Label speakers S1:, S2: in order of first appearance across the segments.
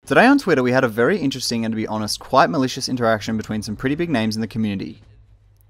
S1: Today on Twitter we had a very interesting and, to be honest, quite malicious interaction between some pretty big names in the community.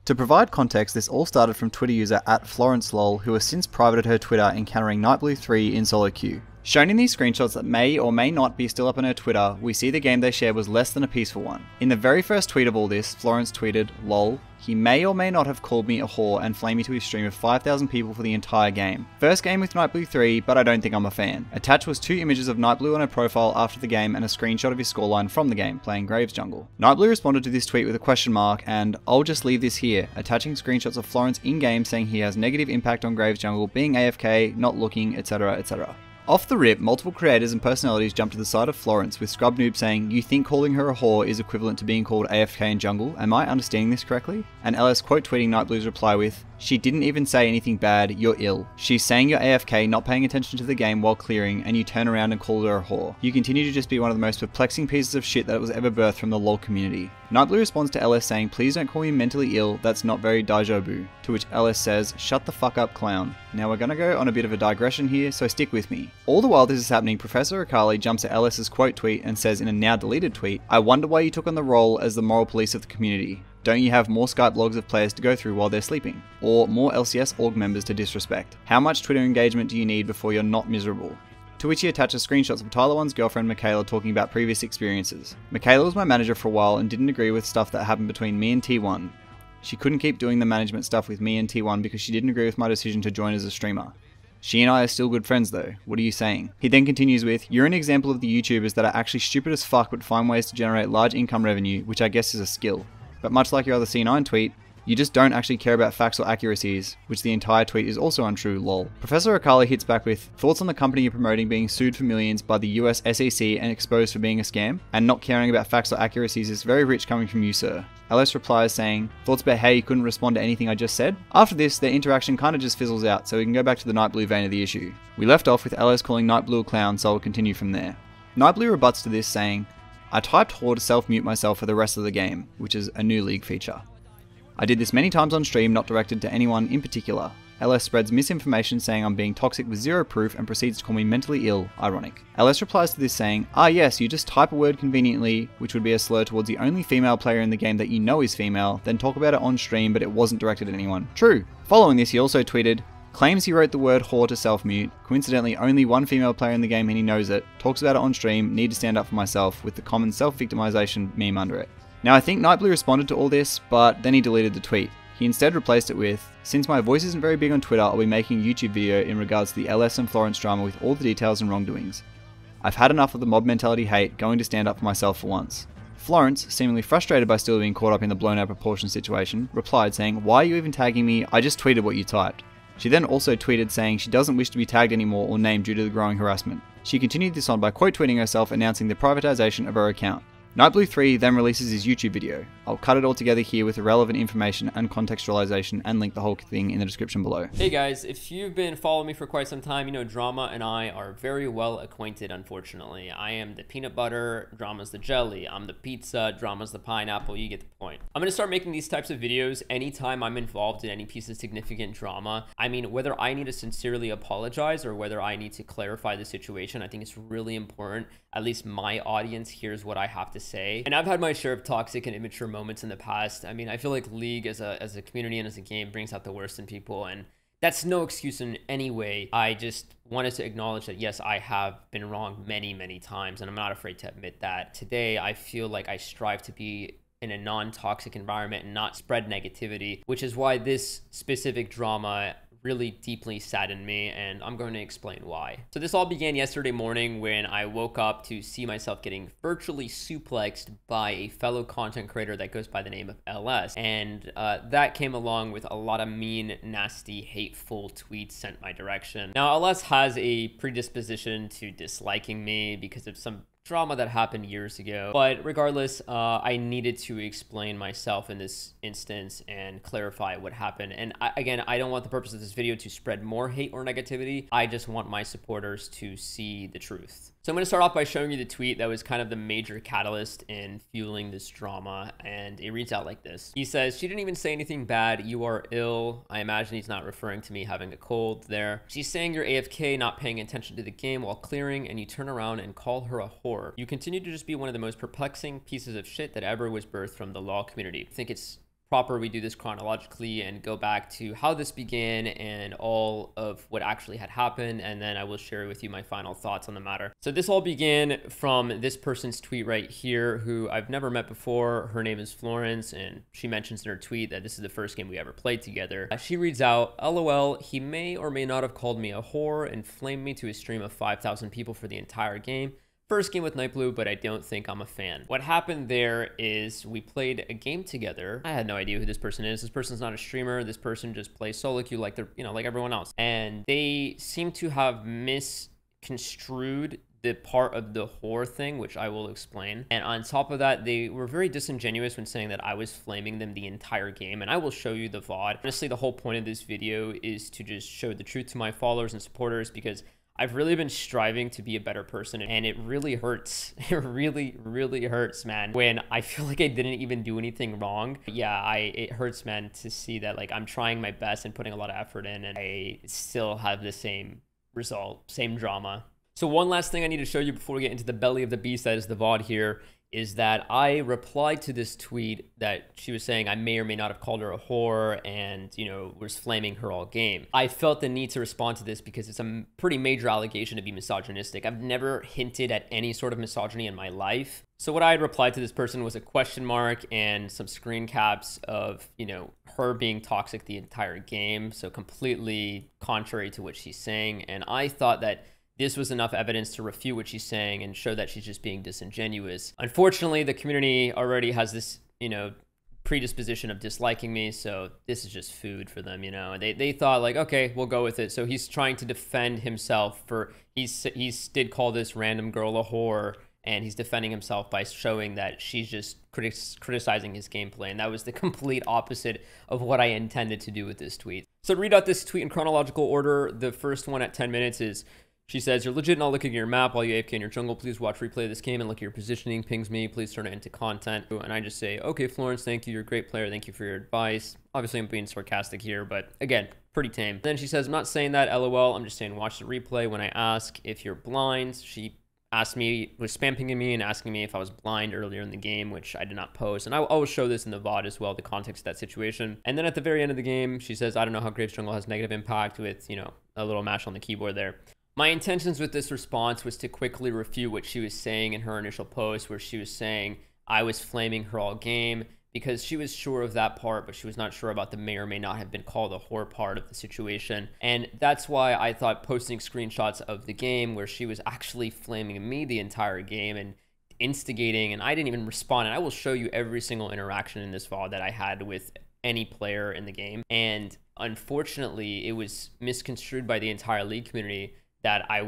S1: To provide context, this all started from Twitter user @FlorenceLol, who has since privated her Twitter encountering Nightblue 3 in solo queue. Shown in these screenshots that may or may not be still up on her Twitter, we see the game they shared was less than a peaceful one. In the very first tweet of all this, Florence tweeted, "Lol, he may or may not have called me a whore and flamed me to his stream of 5,000 people for the entire game. First game with Nightblue 3, but I don't think I'm a fan." Attached was 2 images of Nightblue on her profile after the game and a screenshot of his scoreline from the game, playing Graves Jungle. Nightblue responded to this tweet with a question mark and "I'll just leave this here," attaching screenshots of Florence in-game saying he has negative impact on Graves Jungle, being AFK, not looking, etc, etc. Off the rip, multiple creators and personalities jumped to the side of Florence, with Scrub Noob saying, "You think calling her a whore is equivalent to being called AFK in jungle? Am I understanding this correctly?" And LS quote tweeting Nightblue's reply with, "She didn't even say anything bad, you're ill. She's saying you're AFK, not paying attention to the game while clearing, and you turn around and call her a whore. You continue to just be one of the most perplexing pieces of shit that was ever birthed from the LoL community." Nightblue responds to LS saying, "Please don't call me mentally ill, that's not very daijoubu." To which LS says, "Shut the fuck up, clown." Now we're gonna go on a bit of a digression here, so stick with me. All the while this is happening, Professor Akali jumps at LS's quote tweet and says in a now deleted tweet, "I wonder why you took on the role as the moral police of the community. Don't you have more Skype logs of players to go through while they're sleeping? Or more LCS org members to disrespect? How much Twitter engagement do you need before you're not miserable?" To which he attaches screenshots of Tyler One's girlfriend Michaela talking about previous experiences. "Michaela was my manager for a while and didn't agree with stuff that happened between me and T1. She couldn't keep doing the management stuff with me and T1 because she didn't agree with my decision to join as a streamer. She and I are still good friends though. What are you saying?" He then continues with, "You're an example of the YouTubers that are actually stupid as fuck but find ways to generate large income revenue, which I guess is a skill. But much like your other C9 tweet, you just don't actually care about facts or accuracies," which the entire tweet is also untrue, lol. Professor Akali hits back with, "Thoughts on the company you're promoting being sued for millions by the US SEC and exposed for being a scam? And not caring about facts or accuracies is very rich coming from you, sir." LS replies saying, "Thoughts about how you couldn't respond to anything I just said?" After this, their interaction kinda just fizzles out, so we can go back to the Nightblue vein of the issue. We left off with LS calling Nightblue a clown, so I'll continue from there. Nightblue rebuts to this saying, "I typed whore to self-mute myself for the rest of the game," which is a new league feature. "I did this many times on stream, not directed to anyone in particular." LS spreads misinformation saying I'm being toxic with zero proof and proceeds to call me mentally ill, ironic. LS replies to this saying, "Ah yes, you just type a word conveniently, which would be a slur towards the only female player in the game that you know is female, then talk about it on stream but it wasn't directed at anyone. True." Following this he also tweeted, "Claims he wrote the word whore to self-mute, coincidentally only one female player in the game and he knows it, talks about it on stream, need to stand up for myself," with the common self-victimization meme under it. Now I think Nightblue responded to all this, but then he deleted the tweet. He instead replaced it with, "Since my voice isn't very big on Twitter, I'll be making a YouTube video in regards to the LS and Florence drama with all the details and wrongdoings. I've had enough of the mob mentality hate, going to stand up for myself for once." Florence, seemingly frustrated by still being caught up in the blown out proportion situation, replied saying, "Why are you even tagging me? I just tweeted what you typed." She then also tweeted saying she doesn't wish to be tagged anymore or named due to the growing harassment. She continued this on by quote tweeting herself announcing the privatization of her account. Nightblue 3 then releases his YouTube video. I'll cut it all together here with the relevant information and contextualization and link the whole thing in the description below.
S2: Hey guys, if you've been following me for quite some time, you know Drama and I are very well acquainted, unfortunately. I am the peanut butter, Drama's the jelly. I'm the pizza, Drama's the pineapple, you get the point. I'm gonna start making these types of videos anytime I'm involved in any piece of significant drama. I mean, whether I need to sincerely apologize or whether I need to clarify the situation, I think it's really important. At least my audience hears what I have to say. And I've had my share of toxic and immature moments in the past. I mean, I feel like League as a community and as a game brings out the worst in people, and that's no excuse in any way. I just wanted to acknowledge that yes, I have been wrong many, many times, and I'm not afraid to admit that. Today, I feel like I strive to be in a non-toxic environment and not spread negativity, which is why this specific drama really deeply saddened me, and I'm going to explain why. So this all began yesterday morning when I woke up to see myself getting virtually suplexed by a fellow content creator that goes by the name of LS, and that came along with a lot of mean, nasty, hateful tweets sent my direction. Now LS has a predisposition to disliking me because of some drama that happened years ago, but regardless, I needed to explain myself in this instance and clarify what happened. And again, I don't want the purpose of this video to spread more hate or negativity. I just want my supporters to see the truth. So I'm going to start off by showing you the tweet that was kind of the major catalyst in fueling this drama, and it reads out like this. He says, "She didn't even say anything bad. You are ill." I imagine he's not referring to me having a cold there. "She's saying you're AFK, not paying attention to the game while clearing, and you turn around and call her a whore. whore. You continue to just be one of the most perplexing pieces of shit that ever was birthed from the LoL community. I think it's proper we do this chronologically and go back to how this began and all of what actually had happened, and then I will share with you my final thoughts on the matter. So this all began from this person's tweet right here, who I've never met before. Her name is Florence, and she mentions in her tweet that this is the first game we ever played together. She reads out, "LOL, he may or may not have called me a whore and flamed me to a stream of 5,000 people for the entire game. First game with Nightblue, but I don't think I'm a fan." What happened there is we played a game together. I had no idea who this person is. This person's not a streamer. This person just plays solo queue like they're, like everyone else. And they seem to have misconstrued the part of the whore thing, which I will explain. And on top of that, they were very disingenuous when saying that I was flaming them the entire game. And I will show you the VOD. Honestly, the whole point of this video is to just show the truth to my followers and supporters, because I've really been striving to be a better person, and it really hurts. It really, really hurts, man, when I feel like I didn't even do anything wrong. Yeah, it hurts, man, to see that like I'm trying my best and putting a lot of effort in, and I still have the same result, same drama. So one last thing I need to show you before we get into the belly of the beast that is the VOD here is that I replied to this tweet that she was saying I may or may not have called her a whore and, was flaming her all game. I felt the need to respond to this because it's a pretty major allegation to be misogynistic. I've never hinted at any sort of misogyny in my life. So what I had replied to this person was a question mark and some screen caps of, her being toxic the entire game. So completely contrary to what she's saying. And I thought that this was enough evidence to refute what she's saying and show that she's just being disingenuous. Unfortunately, the community already has this, predisposition of disliking me, so this is just food for them, They thought like, okay, we'll go with it. So he's trying to defend himself for, he did call this random girl a whore, and he's defending himself by showing that she's just criticizing his gameplay, and that was the complete opposite of what I intended to do with this tweet. So to read out this tweet in chronological order, the first one at 10 minutes is, she says, "You're legit not looking at your map while you AFK in your jungle. Please watch replay of this game and look at your positioning. Pings me. Please turn it into content." And I just say, "Okay, Florence, thank you. You're a great player. Thank you for your advice." Obviously, I'm being sarcastic here, but again, pretty tame. Then she says, "I'm not saying that, LOL. I'm just saying watch the replay. When I ask if you're blind," she asked me, was spamming me and asking me if I was blind earlier in the game, which I did not post. And I will show this in the VOD as well, the context of that situation. And then at the very end of the game, she says, "I don't know how Graves Jungle has negative impact," with, a little mash on the keyboard there. My intentions with this response was to quickly refute what she was saying in her initial post, where she was saying I was flaming her all game, because she was sure of that part, but she was not sure about the may or may not have been called a whore part of the situation. And that's why I thought posting screenshots of the game where she was actually flaming me the entire game and instigating, and I didn't even respond. And I will show you every single interaction in this VOD that I had with any player in the game. And unfortunately, it was misconstrued by the entire League community that I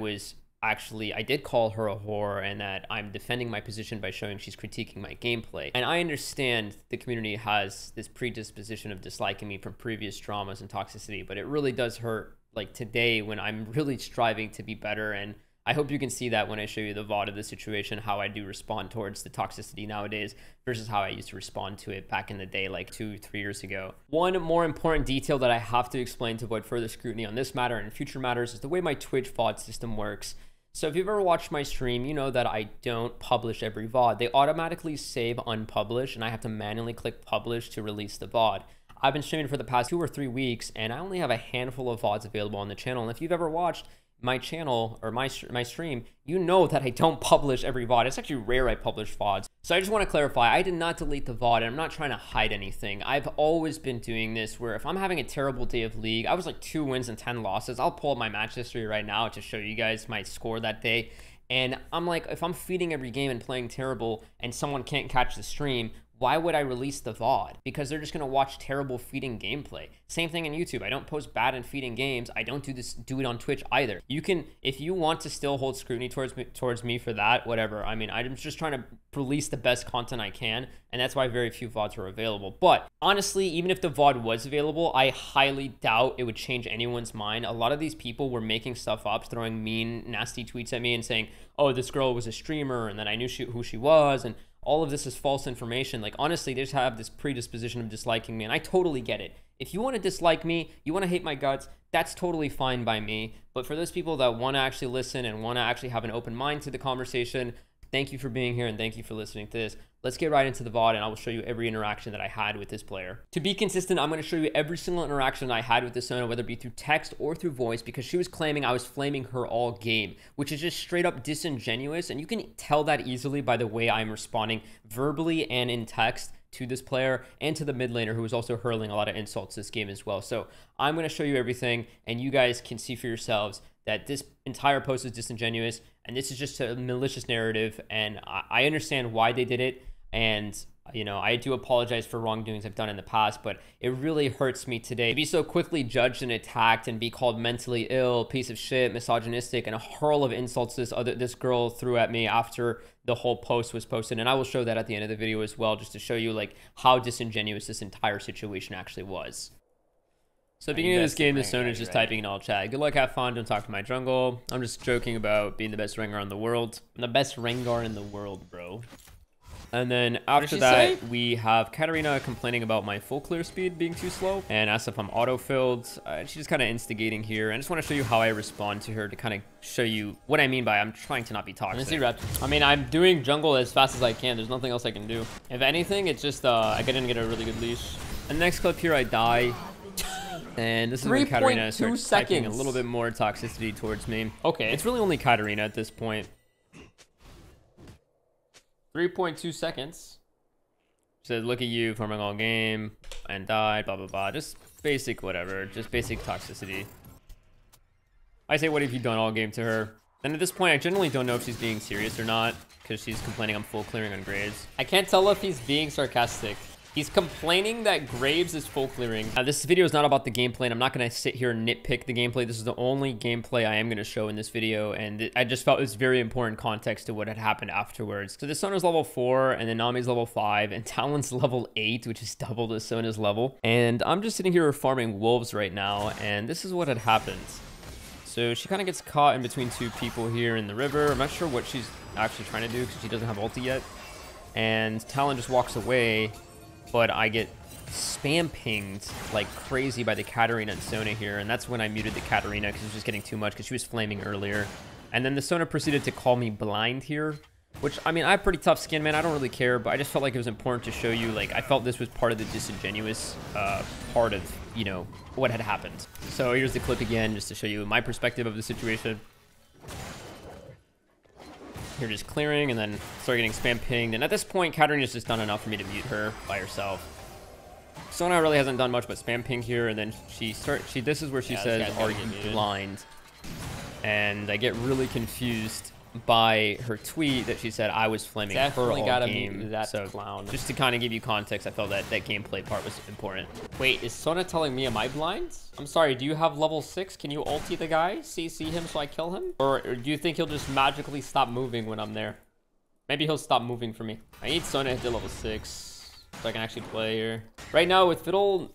S2: did call her a whore, and that I'm defending my position by showing she's critiquing my gameplay. And I understand the community has this predisposition of disliking me from previous dramas and toxicity, but it really does hurt like today when I'm really striving to be better. And I hope you can see that when I show you the VOD of the situation, how I do respond towards the toxicity nowadays versus how I used to respond to it back in the day, like 2-3 years ago. One more important detail that I have to explain to avoid further scrutiny on this matter and future matters is the way my Twitch VOD system works. So if you've ever watched my stream, you know that I don't publish every VOD. They automatically save unpublished, and I have to manually click publish to release the VOD. I've been streaming for the past 2 or 3 weeks, and I only have a handful of VODs available on the channel. And if you've ever watched my channel or my stream, you know that I don't publish every VOD. It's actually rare I publish VODs. So I just want to clarify, I did not delete the VOD, and I'm not trying to hide anything. I've always been doing this where if I'm having a terrible day of League, I was like 2 wins and 10 losses. I'll pull up my match history right now to show you guys my score that day. And I'm like, if I'm feeding every game and playing terrible and someone can't catch the stream, why would I release the VOD? Because they're just gonna watch terrible feeding gameplay. Same thing in YouTube. I don't post bad and feeding games. I don't do it on Twitch either. You can, if you want to still hold scrutiny towards me for that, whatever. I mean, I'm just trying to release the best content I can, and that's why very few VODs are available. But honestly, even if the VOD was available, I highly doubt it would change anyone's mind. A lot of these people were making stuff up, throwing mean, nasty tweets at me and saying, "Oh, this girl was a streamer," and then I knew who she was, and all of this is false information. Like, honestly, they just have this predisposition of disliking me, and I totally get it. If you want to dislike me, you want to hate my guts, that's totally fine by me. But for those people that want to actually listen and want to actually have an open mind to the conversation, Thank you for being here and thank you for listening to this. Let's get right into the VOD and I will show you every interaction that I had with this player. To be consistent, I'm going to show you every single interaction I had with this Sona, whether it be through text or through voice, because she was claiming I was flaming her all game, which is just straight up disingenuous. And you can tell that easily by the way I'm responding verbally and in text to this player and to the mid laner who was also hurling a lot of insults this game as well. So I'm going to show you everything and you guys can see for yourselves that this entire post is disingenuous and this is just a malicious narrative, and I understand why they did it. And, you know, I do apologize for wrongdoings I've done in the past, but it really hurts me today to be so quickly judged and attacked and be called mentally ill, piece of shit, misogynistic, and a hurl of insults this girl threw at me after the whole post was posted. And I will show that at the end of the video as well, just to show you like how disingenuous this entire situation actually was. So at the beginning of this game, the Sona is just typing in all chat. Good luck, have fun, don't talk to my jungle. I'm just joking about being the best Rengar in the world. I'm the best Rengar in the world, bro. And then after that, we have Katarina complaining about my full clear speed being too slow and asks if I'm auto-filled. She's just kind of instigating here. I just want to show you how I respond to her to kind of show you what I mean by I'm trying to not be toxic. I mean, I'm doing jungle as fast as I can. There's nothing else I can do. If anything, it's just I didn't get a really good leash. And the next clip here, I die. And this is when Katarina starts typing a little bit more toxicity towards me. Okay, it's really only Katarina at this point. 3.2 seconds. Said, look at you, farming all game, and died, blah, blah, blah. Just basic whatever, just basic toxicity. I say, what have you done all game to her? And at this point, I generally don't know if she's being serious or not, because she's complaining I'm full clearing on Graves. I can't tell if he's being sarcastic. He's complaining that Graves is full clearing. This video is not about the gameplay, and I'm not going to sit here and nitpick the gameplay. This is the only gameplay I am going to show in this video, and I just felt it was very important context to what had happened afterwards. So the Sona's level 4, and then Nami's level 5, and Talon's level 8, which is double the Sona's level. And I'm just sitting here farming wolves right now, and this is what had happened. So she kind of gets caught in between two people here in the river. I'm not sure what she's actually trying to do, because she doesn't have ulti yet. And Talon just walks away. But I get spam pinged like crazy by the Katarina and Sona here. And that's when I muted the Katarina because it was just getting too much because she was flaming earlier. And then the Sona proceeded to call me blind here, which, I mean, I have pretty tough skin, man. I don't really care, but I just felt like it was important to show you, like, I felt this was part of the disingenuous part of, you know, what had happened. So here's the clip again, just to show you my perspective of the situation. You're just clearing and then start getting spam pinged. And at this point, Katarina's just done enough for me to mute her by herself. Sona really hasn't done much but spam ping here. And then this is where she says, are you blind? And I get really confused by her tweet that she said I was flaming her all game. So clown. Just to kind of give you context, I felt that gameplay part was important. Wait, is Sona telling me am I blind? I'm sorry, do you have level 6? Can you ulti the guy? CC him so I kill him? Or do you think he'll just magically stop moving when I'm there? Maybe he'll stop moving for me. I need Sona to hit level 6 so I can actually play here. Right now with Fiddle's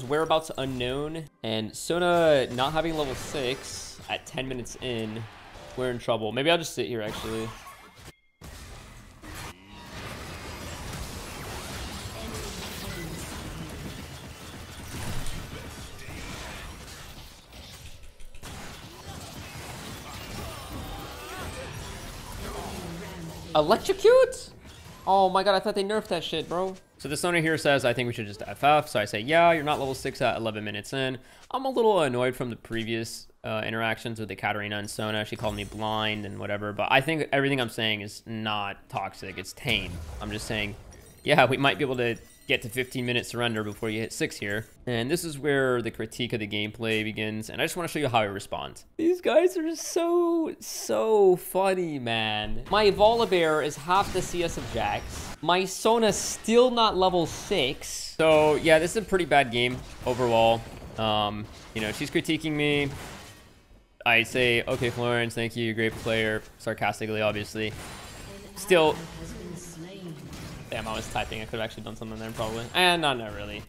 S2: whereabouts unknown and Sona not having level 6 at 10 minutes in, we're in trouble. Maybe I'll just sit here, actually. Electrocute? Oh my god, I thought they nerfed that shit, bro. So the Sona here says, I think we should just FF. So I say, yeah, you're not level 6 at 11 minutes in. I'm a little annoyed from the previous interactions with the Katarina and Sona. She called me blind and whatever, but I think everything I'm saying is not toxic. It's tame. I'm just saying, yeah, we might be able to get to 15-minute surrender before you hit 6 here. And this is where the critique of the gameplay begins. And I just want to show you how I respond. These guys are just so funny, man. My Volibear is half the CS of Jax. My Sona's still not level 6. So yeah, this is a pretty bad game overall. You know, she's critiquing me. I say, okay, Florence, thank you, you're a great player. Sarcastically, obviously. Still, damn, I was typing. I could have actually done something there, probably. And not really.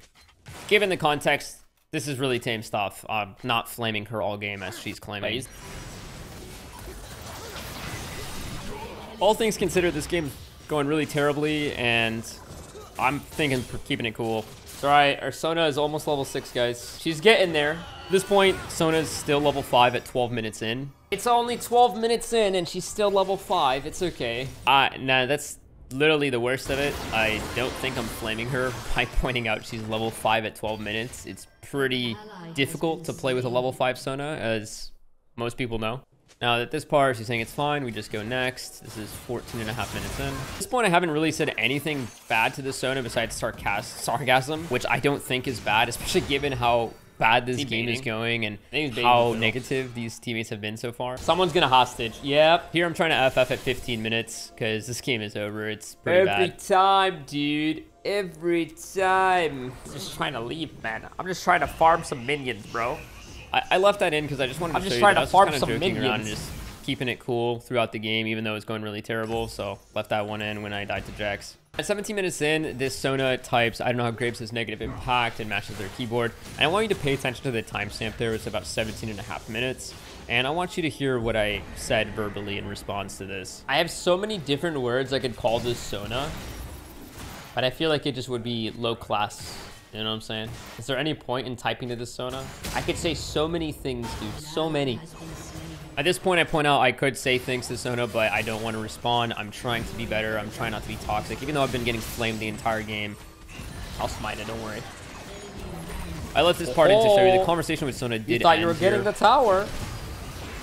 S2: Given the context, this is really tame stuff. I'm not flaming her all game as she's claiming. All things considered, this game's going really terribly, and I'm thinking for keeping it cool. It's all right. Our Sona is almost level 6, guys. She's getting there. At this point, Sona's still level 5 at 12 minutes in. It's only 12 minutes in and she's still level 5. It's okay. Nah, that's literally the worst of it. I don't think I'm flaming her by pointing out she's level 5 at 12 minutes. It's pretty difficult to play with a level 5 Sona, as most people know. Now at this part, she's saying it's fine. We just go next. This is 14 and a half minutes in. At this point, I haven't really said anything bad to the Sona besides sarcasm, which I don't think is bad, especially given how bad this game is going and how negative these teammates have been so far. Someone's gonna hostage. Yep. Here I'm trying to FF at 15 minutes because this game is over. It's pretty bad. Every time, dude. Every time. I'm just trying to leave, man. I'm just trying to farm some minions, bro. I left that in because I just wanted to show you that. I was just kind of joking around and just keeping it cool throughout the game, even though it's going really terrible. So left that one in when I died to Jax. At 17 minutes in, this Sona types, I don't know how Graves has negative impact and matches their keyboard. And I want you to pay attention to the timestamp there. It's about 17 and a half minutes. And I want you to hear what I said verbally in response to this. I have so many different words I could call this Sona, but I feel like it just would be low class. You know what I'm saying? Is there any point in typing to this Sona? I could say so many things, dude. So many. At this point, I point out I could say things to Sona, but I don't want to respond. I'm trying to be better. I'm trying not to be toxic. Even though I've been getting flamed the entire game, I'll smite it. Don't worry. I left this part in to show you the conversation with Sona did end. You thought you were getting the tower.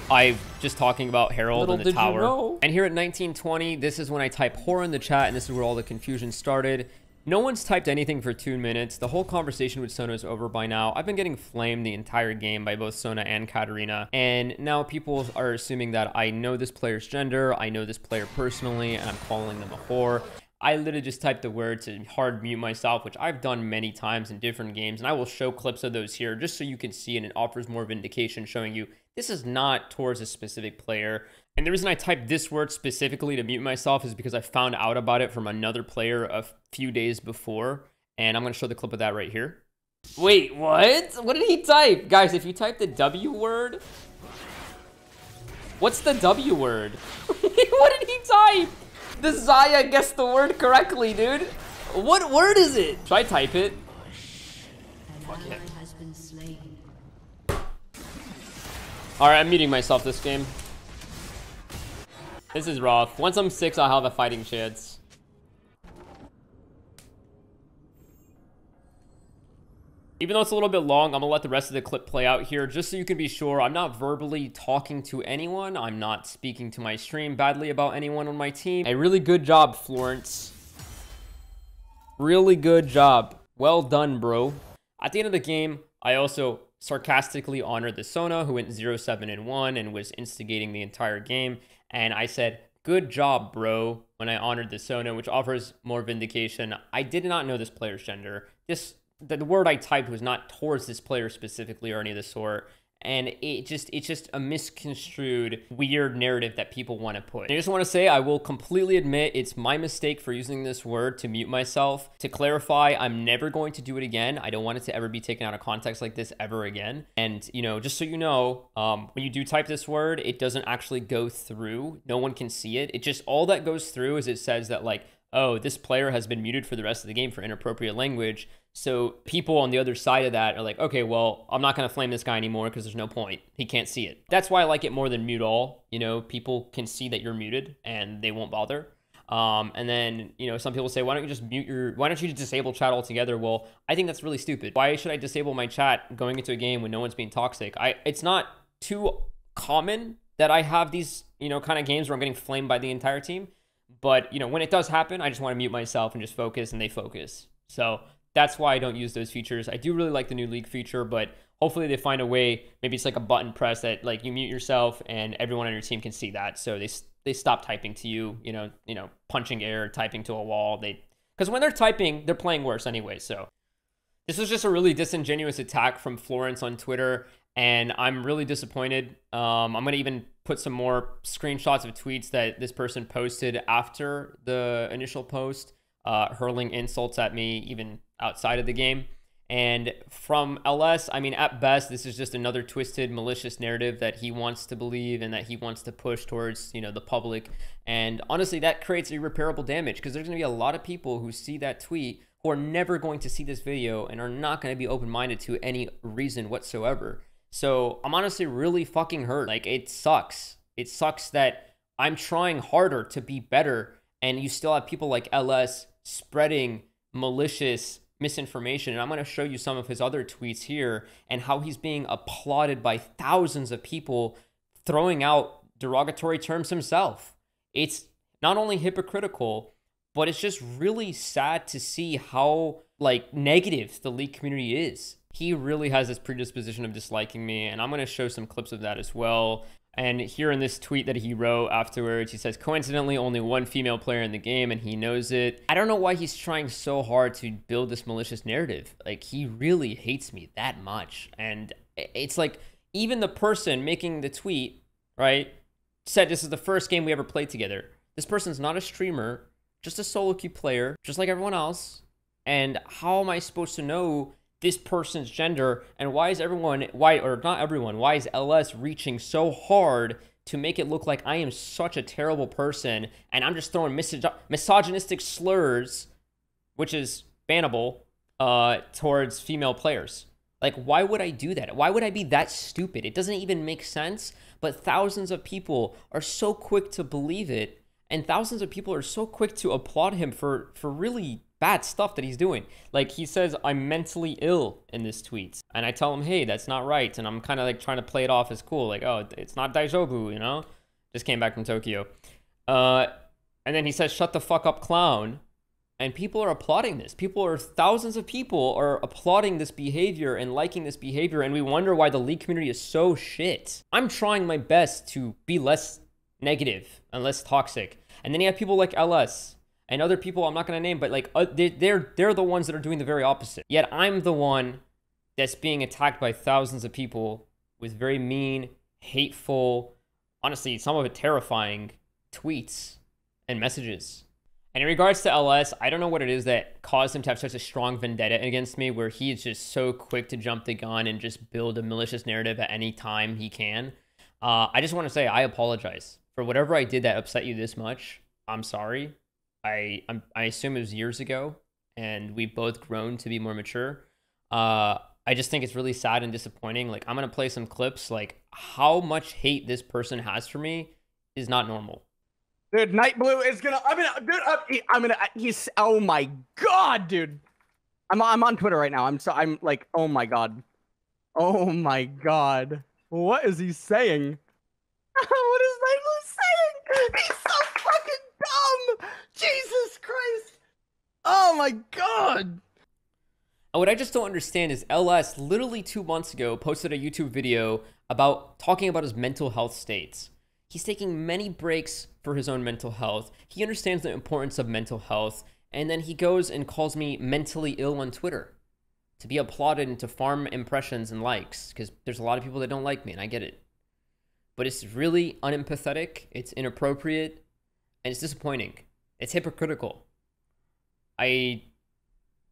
S2: I'm just talking about Herald and the tower. You know. And here at 1920, this is when I type horror in the chat, and this is where all the confusion started. No one's typed anything for 2 minutes. The whole conversation with Sona is over by now. I've been getting flamed the entire game by both Sona and Katarina. And now people are assuming that I know this player's gender, I know this player personally, and I'm calling them a whore. I literally just typed the word to hard mute myself, which I've done many times in different games. And I will show clips of those here just so you can see, and it offers more vindication showing you this is not towards a specific player. And the reason I typed this word specifically to mute myself is because I found out about it from another player a few days before. And I'm going to show the clip of that right here. Wait, what? What did he type? Guys, if you type the W word, what's the W word? What did he type? The Xayah guessed the word correctly, dude. What word is it? Should I type it? Fuck it. Alright, I'm muting myself this game. This is rough. Once I'm 6, I'll have a fighting chance. Even though it's a little bit long, I'm gonna let the rest of the clip play out here just so you can be sure I'm not verbally talking to anyone. I'm not speaking to my stream badly about anyone on my team. A really good job, Florence. Really good job. Well done, bro. At the end of the game, I also sarcastically honored the Sona, who went 0-7-1 and was instigating the entire game. And I said, good job, bro, when I honored the Sona, which offers more vindication. I did not know this player's gender. The word I typed was not towards this player specifically or any of the sort. And it's just a misconstrued, weird narrative that people want to put. And I just want to say, I will completely admit it's my mistake for using this word to mute myself. To clarify, I'm never going to do it again. I don't want it to ever be taken out of context like this ever again. And, you know, just so you know, when you do type this word, it doesn't actually go through. No one can see it. It just, all that goes through is it says that, like, oh, this player has been muted for the rest of the game for inappropriate language. So people on the other side of that are like, okay, well, I'm not going to flame this guy anymore because there's no point. He can't see it. That's why I like it more than mute all. You know, people can see that you're muted and they won't bother. And then, you know, some people say, why don't you just disable chat altogether? Well, I think that's really stupid. Why should I disable my chat going into a game when no one's being toxic? It's not too common that I have these, you know, kind of games where I'm getting flamed by the entire team. But, you know, when it does happen, I just want to mute myself and just focus, and they focus. So that's why I don't use those features. I do really like the new league feature, but hopefully they find a way. Maybe it's like a button press that, like, you mute yourself and everyone on your team can see that. So they stop typing to you, you know, punching air, typing to a wall. Because when they're typing, they're playing worse anyway. So this was just a really disingenuous attack from Florence on Twitter, and I'm really disappointed. I'm going to even put some more screenshots of tweets that this person posted after the initial post, hurling insults at me even outside of the game. And from LS, I mean, at best, this is just another twisted, malicious narrative that he wants to believe and that he wants to push towards, you know, the public. And honestly, that creates irreparable damage because there's going to be a lot of people who see that tweet who are never going to see this video and are not going to be open-minded to any reason whatsoever. So I'm honestly really fucking hurt. Like, it sucks. It sucks that I'm trying harder to be better, and you still have people like LS spreading malicious misinformation. And I'm going to show you some of his other tweets here and how he's being applauded by thousands of people throwing out derogatory terms himself. It's not only hypocritical, but it's just really sad to see how like negative the League community is. He really has this predisposition of disliking me, and I'm going to show some clips of that as well. And here in this tweet that he wrote afterwards, he says, coincidentally, only one female player in the game, and he knows it. I don't know why he's trying so hard to build this malicious narrative. Like, he really hates me that much. And it's like, even the person making the tweet, right, said this is the first game we ever played together. This person's not a streamer, just a solo queue player, just like everyone else. And how am I supposed to know this person's gender, and why is why is LS reaching so hard to make it look like I am such a terrible person, and I'm just throwing misogynistic slurs, which is bannable, towards female players? Like, why would I do that? Why would I be that stupid? It doesn't even make sense, but thousands of people are so quick to believe it, and thousands of people are so quick to applaud him for really bad stuff that he's doing. Like, he says, I'm mentally ill in this tweet. And I tell him, hey, that's not right. And I'm kind of like trying to play it off as cool. Like, oh, it's not Daijobu, you know? Just came back from Tokyo. And then he says, shut the fuck up, clown. And people are applauding this. Thousands of people are applauding this behavior and liking this behavior. And we wonder why the League community is so shit. I'm trying my best to be less negative and less toxic. And then you have people like LS and other people I'm not going to name, but like they're the ones that are doing the very opposite. Yet I'm the one that's being attacked by thousands of people with very mean, hateful, honestly, some of it terrifying tweets and messages. And in regards to LS, I don't know what it is that caused him to have such a strong vendetta against me, where he is just so quick to jump the gun and just build a malicious narrative at any time he can. I just want to say I apologize for whatever I did that upset you this much. I'm sorry. I assume it was years ago, and we've both grown to be more mature. I just think it's really sad and disappointing. Like, I'm gonna play some clips. Like, how much hate this person has for me is not normal.
S3: Dude, Night Blue is gonna. He's. Oh my god, dude. I'm on Twitter right now. I'm like, oh my god. Oh my god. What is he saying? What is Night Blue saying? He's so fucking dumb. Jesus Christ. Oh my god.
S2: What I just don't understand is LS literally 2 months ago posted a YouTube video about talking about his mental health states. He's taking many breaks for his own mental health. He understands the importance of mental health, and then he goes and calls me mentally ill on Twitter to be applauded and to farm impressions and likes, because there's a lot of people that don't like me, and I get it. But it's really unempathetic, it's inappropriate, and it's disappointing. It's hypocritical. I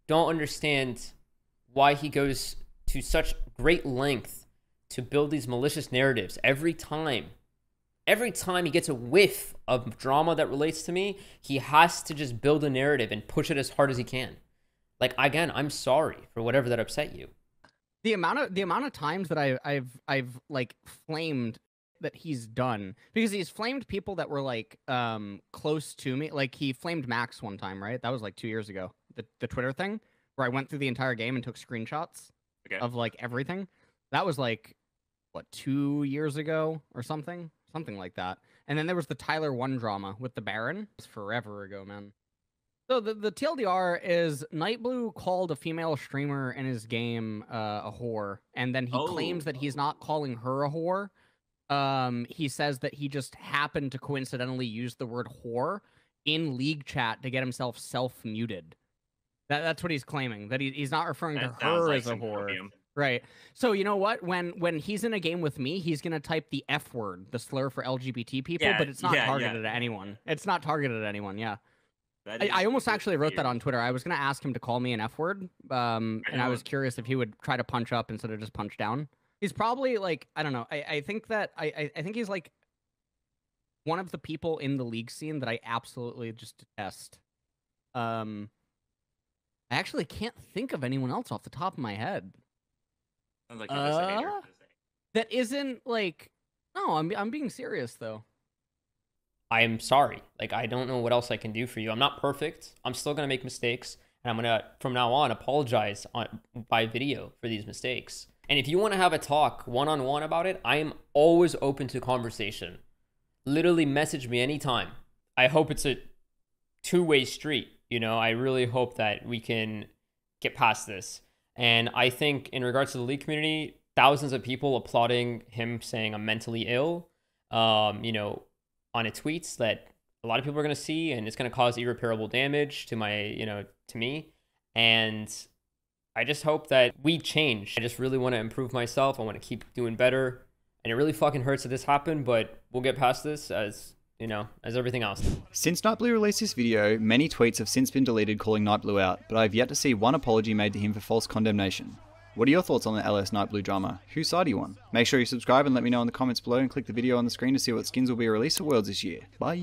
S2: don't understand why he goes to such great length to build these malicious narratives every time. Every time he gets a whiff of drama that relates to me, he has to just build a narrative and push it as hard as he can. Like, again, I'm sorry for whatever that upset you.
S3: The amount of times that I've like flamed that he's done, because he's flamed people that were like close to me. Like, he flamed Max one time, right? That was like 2 years ago. The Twitter thing where I went through the entire game and took screenshots of like everything. That was like what, 2 years ago or something like that. And then there was the Tyler 1 drama with the Baron. It was forever ago, man. So the TLDR is Night Blue called a female streamer in his game a whore, and then he claims that he's not calling her a whore. He says that he just happened to coincidentally use the word whore in League chat to get himself self-muted. That's what he's claiming, that he's not referring to her as a whore. Right. So you know what? When he's in a game with me, he's gonna type the F word, the slur for LGBT people, but it's not targeted at anyone. It's not targeted at anyone. Yeah. I almost actually wrote that on Twitter. I was gonna ask him to call me an F word, and I was curious if he would try to punch up instead of just punch down. He's probably like, I don't know. I think that I think he's like one of the people in the League scene that I absolutely just detest. I actually can't think of anyone else off the top of my head.
S4: Sounds like you're just a hater.
S3: that isn't like. No, I'm being serious though.
S2: I am sorry. Like, I don't know what else I can do for you. I'm not perfect. I'm still going to make mistakes. And I'm going to, from now on, apologize by video for these mistakes. And if you want to have a talk one-on-one about it, I am always open to conversation. Literally message me anytime. I hope it's a two-way street. You know, I really hope that we can get past this. And I think in regards to the League community, thousands of people applauding him saying I'm mentally ill, you know, on a tweets that a lot of people are going to see, and it's going to cause irreparable damage to my, you know, to me. And I just hope that we change. I just really want to improve myself. I want to keep doing better. And it really fucking hurts that this happened, but we'll get past this as, you know, as everything else.
S1: Since Nightblue released this video, many tweets have since been deleted calling Nightblue out, but I have yet to see one apology made to him for false condemnation. What are your thoughts on the LS Nightblue drama? Whose side are you on? Make sure you subscribe and let me know in the comments below, and click the video on the screen to see what skins will be released at Worlds this year. Bye!